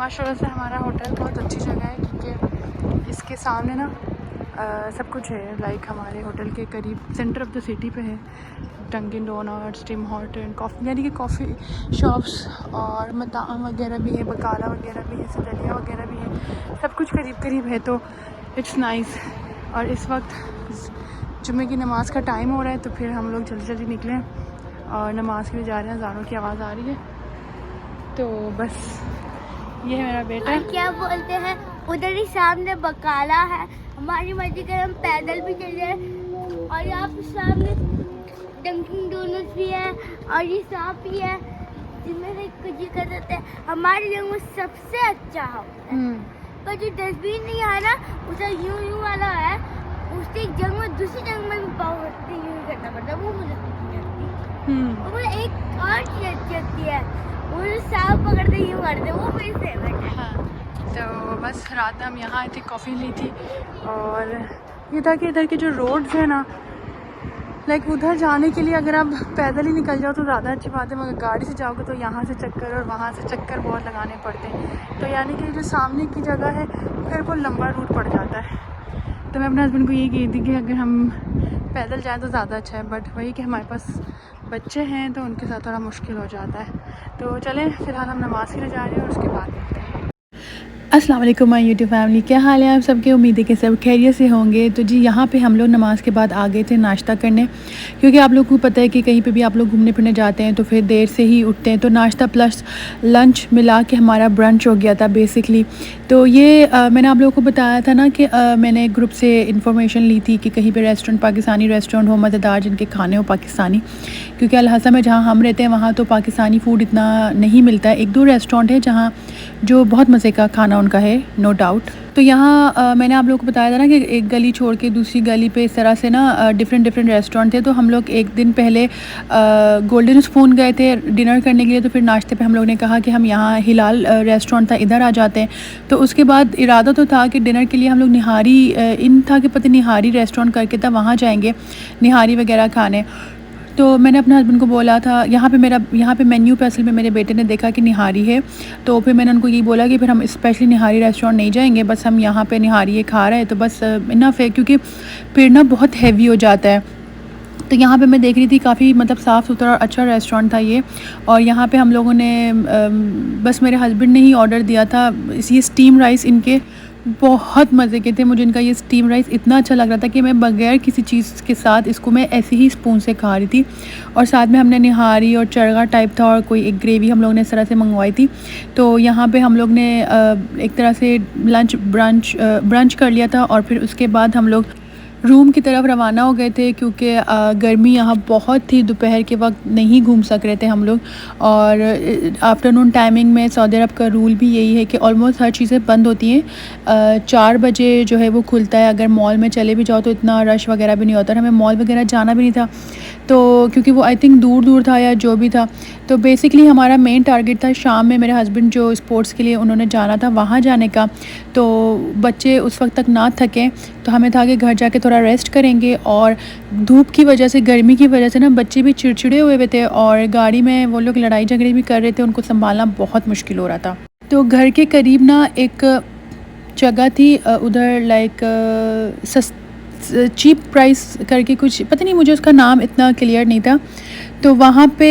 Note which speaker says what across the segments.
Speaker 1: माशाल्लाह से हमारा होटल बहुत अच्छी जगह है क्योंकि इसके सामने ना सब कुछ है। लाइक हमारे होटल के करीब सेंटर ऑफ द सिटी पे है Dunkin Donuts, Tim Horton, coffee यानी कि कॉफ़ी शॉप्स और मताम वगैरह भी है, बकाला वगैरह भी है, सदलिया वगैरह भी है, सब कुछ करीब करीब है। तो इट्स नाइस। और इस वक्त जुम्मे की नमाज़ का टाइम हो रहा है तो फिर हम लोग जल्दी जल्दी निकले और नमाज़ के लिए जा रहे हैं। अज़ानों की आवाज़ आ रही है तो बस ये है मेरा बेटा।
Speaker 2: क्या बोलते हैं, उधर ही सामने बकाला है, हमारी मर्जी कर हम पैदल भी चल जाए। और यहाँ पे सामने डंकिन डोनट्स भी है और ये शॉप भी है जिसमें से कुछ ही कर सकते हैं। हमारे जंग में सबसे अच्छा है पर जो डस्टबिन नहीं है ना, उसे यूं वाला है, उससे एक जंग में दूसरी जंग में भी बहुत यूं करना पड़ता है। वो मुझे नहीं लगती। और एक और चीज अच्छी लगती है, वो सांप पकड़ते यूं करते, वो मेरी फेवरेट है।
Speaker 1: हाँ, तो बस रात में हम यहाँ आए थे, कॉफ़ी ली थी और ये था कि इधर के जो रोड्स हैं ना, लाइक उधर जाने के लिए अगर आप पैदल ही निकल जाओ तो ज़्यादा अच्छी बात है, मगर गाड़ी से जाओगे तो यहाँ से चक्कर और वहाँ से चक्कर बहुत लगाने पड़ते हैं। तो यानी कि जो सामने की जगह है फिर वो लंबा रूट पड़ जाता है। तो मैं अपने हस्बैंड को यही कही थी कि अगर हम पैदल जाएँ तो ज़्यादा अच्छा है, बट वही कि हमारे पास बच्चे हैं तो उनके साथ थोड़ा मुश्किल हो जाता है। तो चलें, फ़िलहाल हम नमाज़ के लिए जा रहे हैं और उसके बाद मिलते हैं। अस्सलाम वालेकुम माय यूट्यूब फैमिली, क्या हाल है आप सबके? उम्मीद है कि सब खैरियत से होंगे। तो जी यहाँ पे हम लोग नमाज़ के बाद आ गए थे नाश्ता करने, क्योंकि आप लोगों को पता है कि कहीं पे भी आप लोग घूमने फिरने जाते हैं तो फिर देर से ही उठते हैं। तो नाश्ता प्लस लंच मिला के हमारा ब्रंच हो गया था बेसिकली। तो ये मैंने आप लोगों को बताया था ना कि मैंने ग्रुप से इंफॉर्मेशन ली थी कि कहीं पर रेस्टोरेंट, पाकिस्तानी रेस्टोरेंट हो मज़ेदार, जिनके खाने हो पाकिस्तानी, क्योंकि अल-हसा में जहाँ हम रहते हैं वहाँ तो पाकिस्तानी फ़ूड इतना नहीं मिलता है। एक दो रेस्टोरेंट है जहाँ जो बहुत मज़े का खाना उनका है, नो डाउट। तो यहाँ मैंने आप लोगों को बताया था ना कि एक गली छोड़ के दूसरी गली पे इस तरह से ना डिफरेंट रेस्टोरेंट थे। तो हम लोग एक दिन पहले गोल्डन स्पून गए थे डिनर करने के लिए, तो फिर नाश्ते पे हम लोग ने कहा कि हम यहाँ हिलाल रेस्टोरेंट था, इधर आ जाते हैं। तो उसके बाद इरादा तो था कि डिनर के लिए हम लोग निहारी इन था कि पता निहारी रेस्टोरेंट करके था, वहाँ जाएंगे निहारी वगैरह खाने। तो मैंने अपने हस्बैंड को बोला था, यहाँ पे मेन्यू पे असल में मेरे बेटे ने देखा कि निहारी है, तो फिर मैंने उनको यही बोला कि फिर हम स्पेशली निहारी रेस्टोरेंट नहीं जाएंगे, बस हम यहाँ पे निहारी खा रहे हैं तो बस इनफ है, क्योंकि फिर ना बहुत हैवी हो जाता है। तो यहाँ पे मैं देख रही थी काफ़ी मतलब साफ़ सुथरा और अच्छा रेस्टोरेंट था ये। और यहाँ पे हम लोगों ने बस मेरे हस्बैंड ने ही ऑर्डर दिया था ये स्टीम राइस, इनके बहुत मज़े के थे। मुझे इनका ये स्टीम राइस इतना अच्छा लग रहा था कि मैं बगैर किसी चीज़ के साथ इसको मैं ऐसे ही स्पून से खा रही थी। और साथ में हमने निहारी और चरगा टाइप था और कोई एक ग्रेवी हम लोग ने इस तरह से मंगवाई थी। तो यहाँ पे हम लोग ने एक तरह से ब्रंच कर लिया था और फिर उसके बाद हम लोग रूम की तरफ रवाना हो गए थे, क्योंकि गर्मी यहाँ बहुत थी, दोपहर के वक्त नहीं घूम सक रहे थे हम लोग। और आफ्टरनून टाइमिंग में सऊदी अरब का रूल भी यही है कि ऑलमोस्ट हर चीज़ें बंद होती हैं। 4 बजे जो है वो खुलता है। अगर मॉल में चले भी जाओ तो इतना रश वगैरह भी नहीं होता। हमें मॉल वगैरह जाना भी नहीं था, तो क्योंकि वो आई थिंक दूर था या जो भी था। तो बेसिकली हमारा मेन टारगेट था शाम में मेरे हस्बैंड जो स्पोर्ट्स के लिए उन्होंने जाना था वहाँ जाने का। तो बच्चे उस वक्त तक ना थकें, तो हमें था कि घर जाके थोड़ा रेस्ट करेंगे। और धूप की वजह से, गर्मी की वजह से ना बच्चे भी चिड़चिड़े हुए थे और गाड़ी में वो लोग लड़ाई झगड़े भी कर रहे थे, उनको संभालना बहुत मुश्किल हो रहा था। तो घर के करीब ना एक जगह थी उधर, लाइक चीप प्राइस करके कुछ, पता नहीं मुझे उसका नाम इतना क्लियर नहीं था। तो वहाँ पे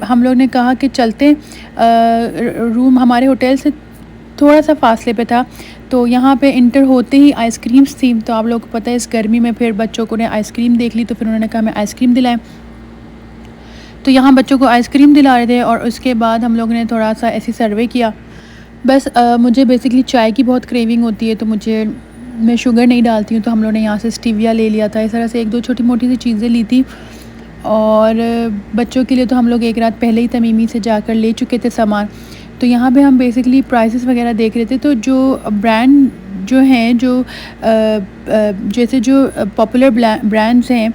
Speaker 1: हम लोग ने कहा कि चलते, रूम हमारे होटल से थोड़ा सा फासले पे था। तो यहाँ पे इंटर होते ही आइसक्रीम्स थी। तो आप लोगों को पता है इस गर्मी में फिर बच्चों को ने आइसक्रीम देख ली, तो फिर उन्होंने कहा हमें आइसक्रीम दिलाएं। तो यहाँ बच्चों को आइसक्रीम दिला रहे थे और उसके बाद हम लोग ने थोड़ा सा ऐसी सर्वे किया। बस मुझे बेसिकली चाय की बहुत क्रेविंग होती है, तो मैं शुगर नहीं डालती हूँ, तो हम लोग ने यहाँ से स्टीविया ले लिया था। इस तरह से एक दो छोटी मोटी सी चीज़ें ली थी। और बच्चों के लिए तो हम लोग एक रात पहले ही तमीमी से जाकर ले चुके थे सामान। तो यहाँ पे हम बेसिकली प्राइसेस वगैरह देख रहे थे। तो जो ब्रांड जो हैं, जो जैसे जो पॉपुलर ब्रांड्स हैं,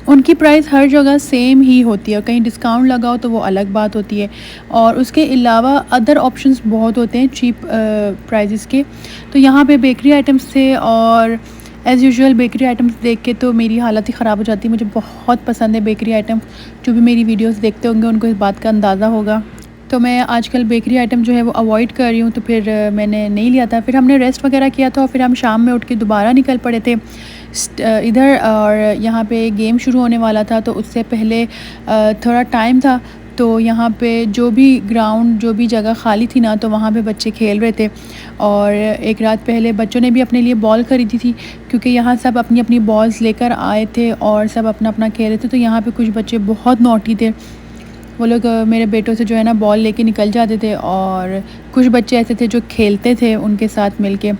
Speaker 1: उनकी प्राइस हर जगह सेम ही होती है, और कहीं डिस्काउंट लगाओ तो वो अलग बात होती है। और उसके अलावा अदर ऑप्शंस बहुत होते हैं चीप प्राइसेस के। तो यहाँ पे बेकरी आइटम्स थे और एज़ यूजुअल बेकरी आइटम्स देख के तो मेरी हालत ही ख़राब हो जाती है। मुझे बहुत पसंद है बेकरी आइटम, जो भी मेरी वीडियोस देखते होंगे उनको इस बात का अंदाज़ा होगा। तो मैं आजकल बेकरी आइटम जो है वो अवॉइड कर रही हूँ, तो फिर मैंने नहीं लिया था। फिर हमने रेस्ट वगैरह किया था और फिर हम शाम में उठ के दोबारा निकल पड़े थे इधर, और यहाँ पे गेम शुरू होने वाला था। तो उससे पहले थोड़ा टाइम था, तो यहाँ पे जो भी ग्राउंड, जो भी जगह खाली थी ना, तो वहाँ पे बच्चे खेल रहे थे। और एक रात पहले बच्चों ने भी अपने लिए बॉल खरीदी थी, क्योंकि यहाँ सब अपनी अपनी बॉल्स लेकर आए थे और सब अपना अपना खेल रहे थे। तो यहाँ पे कुछ बच्चे बहुत नॉटी थे, वो लोग मेरे बेटों से जो है ना बॉल लेके निकल जाते थे, और कुछ बच्चे ऐसे थे जो खेलते थे उनके साथ मिलके।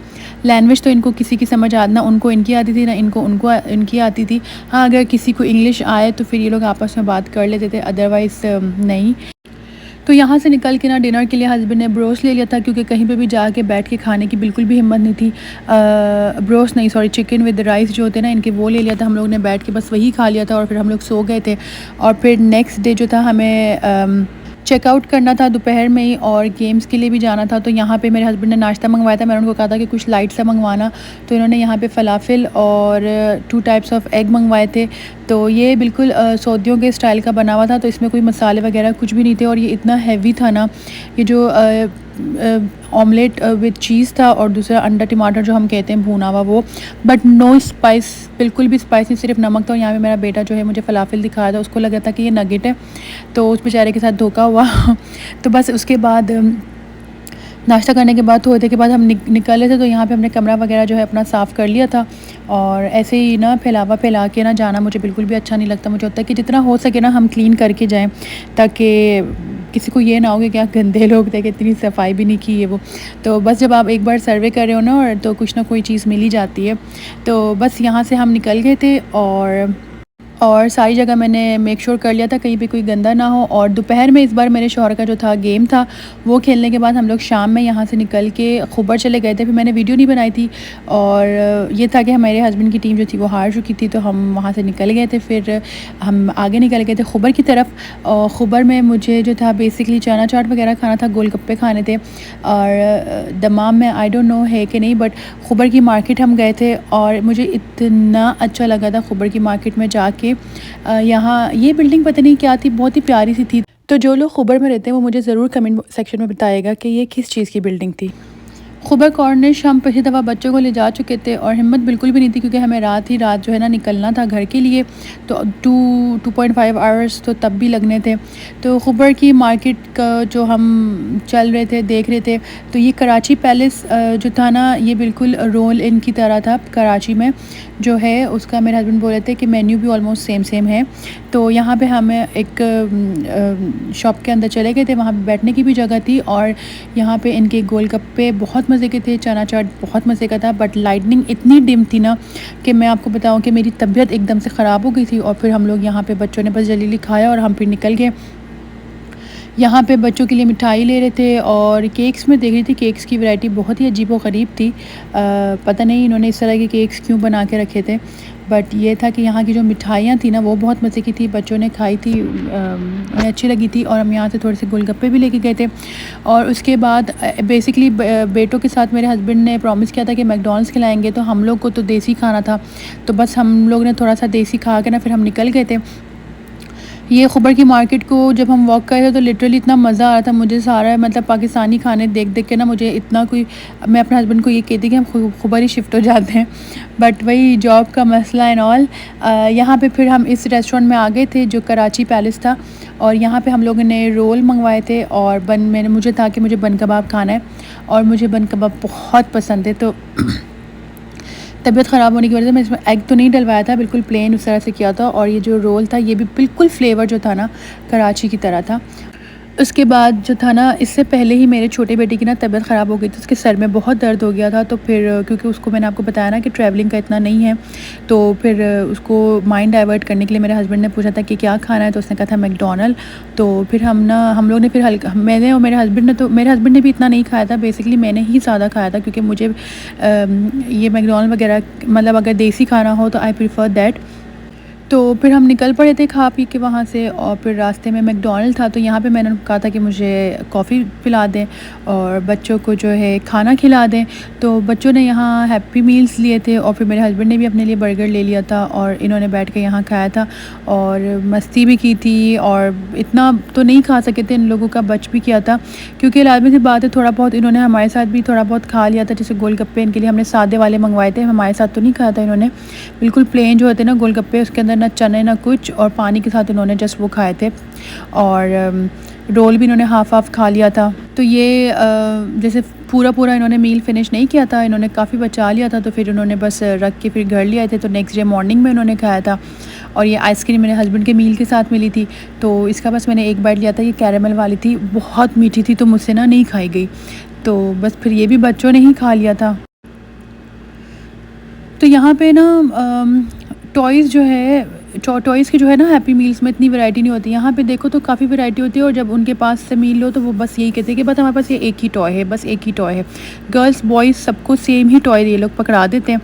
Speaker 1: लैंग्वेज तो इनको किसी की समझ ना उनको इनकी आती थी, ना इनको इनकी आती थी। हाँ, अगर किसी को इंग्लिश आए तो फिर ये लोग आपस में बात कर लेते थे, अदरवाइज़ नहीं। तो यहाँ से निकल के ना डिनर के लिए हस्बैंड ने ब्रोस्ट ले लिया था, क्योंकि कहीं पे भी जाके बैठ के खाने की बिल्कुल भी हिम्मत नहीं थी। ब्रोस्ट नहीं, सॉरी, चिकन विद राइस जो होते हैं ना, इनके वो ले लिया था। हम लोग ने बैठ के बस वही खा लिया था और फिर हम लोग सो गए थे। और फिर नेक्स्ट डे जो था हमें चेकआउट करना था दोपहर में ही, और गेम्स के लिए भी जाना था। तो यहाँ पे मेरे हस्बैंड ने नाश्ता मंगवाया था, मैंने उनको कहा था कि कुछ लाइट सा मंगवाना, तो इन्होंने यहाँ पे फ़लाफ़िल और 2 टाइप्स ऑफ एग मंगवाए थे। तो ये बिल्कुल सऊदियों के स्टाइल का बना हुआ था, तो इसमें कोई मसाले वगैरह कुछ भी नहीं थे। और ये इतना हैवी था ना, ये जो ऑमलेट विद चीज़ था, और दूसरा अंडा टमाटर जो हम कहते हैं भुना हुआ वो, बट नो स्पाइस, बिल्कुल भी स्पाइस नहीं, सिर्फ नमक था। और यहाँ पे मेरा बेटा जो है मुझे फ़लाफ़िल दिखाया था, उसको लगा था कि ये नगेट है, तो उस बेचारे के साथ धोखा हुआ। तो बस उसके बाद नाश्ता करने के बाद, थोड़ी देर के बाद हम निकले थे। तो यहाँ पे हमने कमरा वगैरह जो है अपना साफ़ कर लिया था। और ऐसे ही ना फैला के ना जाना मुझे बिल्कुल भी अच्छा नहीं लगता। मुझे होता है कि जितना हो सके ना हम क्लीन करके जाएं, ताकि किसी को ये ना हो कि क्या गंदे लोग थे कि इतनी सफाई भी नहीं की है वो। तो बस जब आप एक बार सर्वे कर रहे हो ना, और तो कुछ ना कोई चीज़ मिल ही जाती है। तो बस यहाँ से हम निकल गए थे, और सारी जगह मैंने मेक श्योर कर लिया था कहीं पे कोई गंदा ना हो। और दोपहर में इस बार मेरे शौहर का जो था गेम था, वो खेलने के बाद हम लोग शाम में यहाँ से निकल के खुबर चले गए थे। फिर मैंने वीडियो नहीं बनाई थी, और ये था कि हमारे हस्बैंड की टीम जो थी वो हार चुकी थी, तो हम वहाँ से निकल गए थे। फिर हम आगे निकल गए थे खुबर की तरफ। और खुबर में मुझे जो था बेसिकली चना चाट वगैरह खाना था, गोलगप्पे खाने थे। और दमाम में आई डोंट नो है कि नहीं, बट खुबर की मार्केट हम गए थे, और मुझे इतना अच्छा लगा था खुबर की मार्केट में जाके। यहाँ ये बिल्डिंग पता नहीं क्या थी, बहुत ही प्यारी सी थी। तो जो लोग खुबर में रहते हैं वो मुझे ज़रूर कमेंट सेक्शन में बताएगा कि ये किस चीज़ की बिल्डिंग थी। खुबर कॉर्निश हम पिछली दफ़ा बच्चों को ले जा चुके थे, और हिम्मत बिल्कुल भी नहीं थी, क्योंकि हमें रात जो है ना निकलना था घर के लिए। तो 2.5 आवर्स तो तब भी लगने थे। तो खुबर की मार्केट का जो हम चल रहे थे, देख रहे थे, तो ये कराची पैलेस जो था ना, ये बिल्कुल रोल इन की तरह था। कराची में जो है उसका मेरे हस्बैंड बोल रहे थे कि मेन्यू भी ऑलमोस्ट सेम है। तो यहाँ पे हमें एक शॉप के अंदर चले गए थे, वहाँ पे बैठने की भी जगह थी। और यहाँ पे इनके गोलगप्पे बहुत मज़े के थे, चना चाट बहुत मज़े का था। बट लाइटनिंग इतनी डिम थी ना कि मैं आपको बताऊँ कि मेरी तबीयत एकदम से ख़राब हो गई थी। और फिर हम लोग यहाँ पे बच्चों ने बस जल्दी खाया और हम फिर निकल गए। यहाँ पे बच्चों के लिए मिठाई ले रहे थे, और केक्स में देख रही थी, केक्स की वैरायटी बहुत ही अजीब व ग़रीब थी। पता नहीं इन्होंने इस तरह के केक्स क्यों बना के रखे थे। बट ये था कि यहाँ की जो मिठाइयाँ थी ना वो बहुत मज़े की थी, बच्चों ने खाई थी, उन्हें अच्छी लगी थी। और हम यहाँ से थोड़े से गोलगप्पे भी लेके गए थे। और उसके बाद बेसिकली बेटों के साथ मेरे हस्बैंड ने प्रॉमिस किया था कि मैकडॉनल्ड्स खिलाएंगे, तो हम लोग को तो देसी खाना था। तो बस हम लोग ने थोड़ा सा देसी खा के ना फिर हम निकल गए थे। ये खुबर की मार्केट को जब हम वॉक कर रहे थे तो लिटरली इतना मज़ा आ रहा था मुझे। सारा मतलब पाकिस्तानी खाने देख देख के ना मुझे इतना कोई, मैं अपने हस्बैंड को ये कहती कि हम खुबर ही शिफ्ट हो जाते हैं, बट वही जॉब का मसला एंड ऑल। यहाँ पे फिर हम इस रेस्टोरेंट में आ गए थे जो कराची पैलेस था, और यहाँ पे हम लोगों ने रोल मंगवाए थे, और मुझे था कि मुझे बन कबाब खाना है, और मुझे बन कबाब बहुत पसंद है। तो तबीयत ख़राब होने की वजह से मैं इसमें एग तो नहीं डलवाया था, बिल्कुल प्लेन उस तरह से किया था। और ये जो रोल था ये भी बिल्कुल फ्लेवर जो था ना कराची की तरह था। उसके बाद जो था ना, इससे पहले ही मेरे छोटे बेटे की ना तबीयत ख़राब हो गई थी, उसके सर में बहुत दर्द हो गया था। तो फिर क्योंकि उसको मैंने आपको बताया ना कि ट्रैवलिंग का इतना नहीं है, तो फिर उसको माइंड डाइवर्ट करने के लिए मेरे हस्बैंड ने पूछा था कि क्या खाना है, तो उसने कहा था मैकडॉनल्ड। तो फिर हम लोग ने फिर हल्का, मैंने और मेरे हस्बैंड ने भी इतना नहीं खाया था, बेसिकली मैंने ही ज़्यादा खाया था, क्योंकि मुझे ये मैकडॉनल्ड वगैरह मतलब अगर देसी खाना हो तो आई प्रीफर दैट। तो फिर हम निकल पड़े थे खा पी के वहाँ से, और फिर रास्ते में मैकडॉनल्ड था, तो यहाँ पे मैंने कहा था कि मुझे कॉफ़ी पिला दें और बच्चों को जो है खाना खिला दें। तो बच्चों ने यहाँ हैप्पी मील्स लिए थे और फिर मेरे हस्बैंड ने भी अपने लिए बर्गर ले लिया था और इन्होंने बैठ के यहाँ खाया था और मस्ती भी की थी। और इतना तो नहीं खा सके थे, इन लोगों का बच भी किया था, क्योंकि लाजमी सी बात है थोड़ा बहुत इन्होंने हमारे साथ भी थोड़ा बहुत खा लिया था। जैसे गोलगप्पे इनके लिए हमने सादे वाले मंगवाए थे, हमारे साथ तो नहीं खाया था इन्होंने, बिल्कुल प्लेन जो होते हैं ना गोलगप्पे, उसके अंदर ना चने ना कुछ, और पानी के साथ इन्होंने जस्ट वो खाए थे। और रोल भी इन्होंने हाफ़ खा लिया था। तो ये जैसे पूरा इन्होंने मील फ़िनिश नहीं किया था, इन्होंने काफ़ी बचा लिया था, तो फिर इन्होंने बस रख के फिर घर ले आए थे। तो नेक्स्ट डे मॉर्निंग में इन्होंने खाया था। और ये आइसक्रीम मेरे हस्बैंड के मील के साथ मिली थी, तो इसका बस मैंने एक बाइट लिया था। ये कैरेमल वाली थी, बहुत मीठी थी, तो मुझसे ना नहीं खाई गई, तो बस फिर ये भी बच्चों ने ही खा लिया था। तो यहाँ पे ना टॉयज़ जो है टॉयज़ की जो है ना हैप्पी मील्स में इतनी वैरायटी नहीं होती। यहाँ पे देखो तो काफ़ी वैरायटी होती है, और जब उनके पास से मील लो तो वो बस यही कहते हैं कि बस हमारे पास ये एक ही टॉय है, बस एक ही टॉय है। गर्ल्स बॉयज़ सबको सेम ही टॉय ये लोग पकड़ा देते हैं।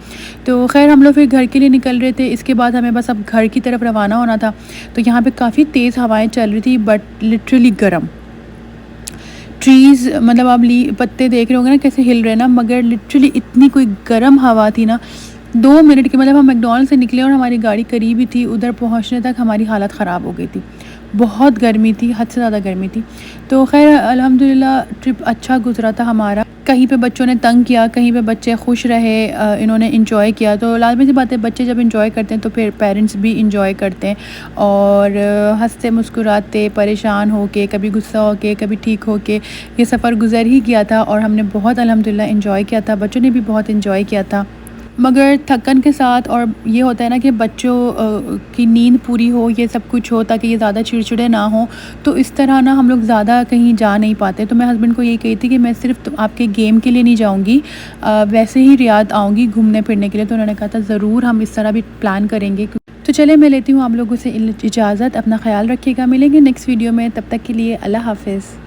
Speaker 1: तो खैर हम लोग फिर घर के लिए निकल रहे थे। इसके बाद हमें बस अब घर की तरफ रवाना होना था। तो यहाँ पर काफ़ी तेज़ हवाएँ चल रही थी, बट लिटरली गर्म। ट्रीज़ मतलब आप पत्ते देख रहे होंगे ना कैसे हिल रहे हैं ना, मगर लिटरली इतनी कोई गर्म हवा थी ना। 2 मिनट के मतलब हम मैकडॉनल्ड से निकले और हमारी गाड़ी करीब ही थी, उधर पहुंचने तक हमारी हालत ख़राब हो गई थी। बहुत गर्मी थी, हद से ज़्यादा गर्मी थी। तो खैर अल्हम्दुलिल्लाह ट्रिप अच्छा गुजरा था हमारा। कहीं पे बच्चों ने तंग किया, कहीं पे बच्चे खुश रहे, इन्होंने इंजॉय किया। तो लाजमी सी बात है, बच्चे जब इंजॉय करते हैं तो फिर पेरेंट्स भी इंजॉय करते हैं, और हंसते मुस्कुराते परेशान होके, कभी गुस्सा होके, कभी ठीक होके ये सफ़र गुजर ही किया था। और हमने बहुत अल्हम्दुलिल्लाह इंजॉय किया था, बच्चों ने भी बहुत इंजॉय किया था। मगर थकन के साथ, और ये होता है ना कि बच्चों की नींद पूरी हो, ये सब कुछ हो, ताकि ये ज़्यादा चिड़चिड़े ना हो, तो इस तरह ना हम लोग ज़्यादा कहीं जा नहीं पाते। तो मैं हस्बैंड को ये कही थी कि मैं सिर्फ आपके गेम के लिए नहीं जाऊंगी, वैसे ही रियाद आऊँगी घूमने फिरने के लिए। तो उन्होंने कहा था ज़रूर हम इस तरह भी प्लान करेंगे। तो चले मैं लेती हूँ आप लोगों से इजाज़त, अपना ख्याल रखिएगा। मिलेंगे नेक्स्ट वीडियो में, तब तक के लिए अल्लाह हाफ़िज़।